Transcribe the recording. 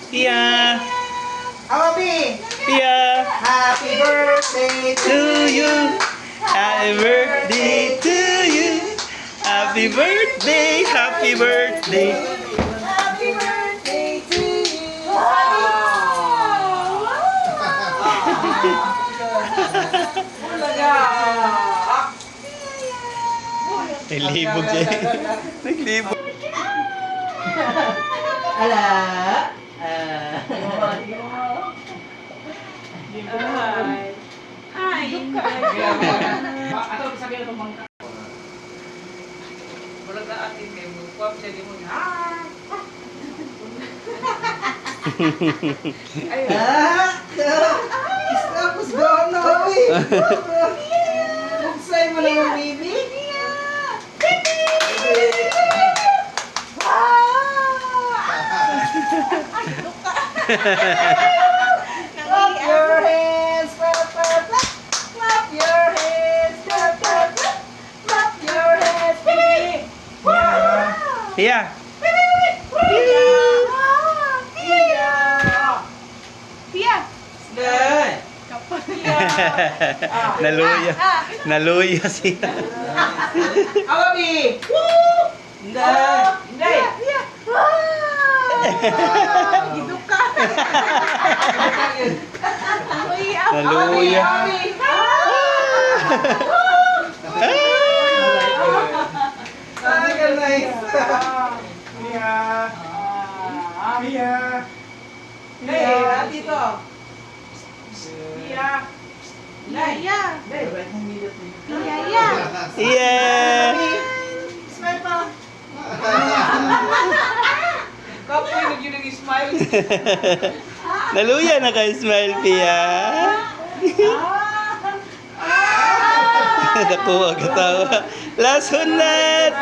Pia! Awabi! Pia! Happy birthday To you! Happy birthday to you! Happy birthday! Happy birthday! Happy birthday to you! Naglibog siya. Naglibog. Ala! Hi. Ato sabi na tumang. Wala na atin kay mo. Kuwap siya di mo. Tapos gawin na kami! Buksay mo na yung baby! Clap your hands! Clap, clap, clap! Clap your hands! Clap, clap, clap! Clap your hands! Baby! Pia! Good! Naluya. Naluya siya. Awabi! Hindi! Hindi! Naluya. Yeah! Smile pa! Kapoy nagyun ang smile. Naluya na kay Smile, Pia. Nakuha katawa. Last hunat!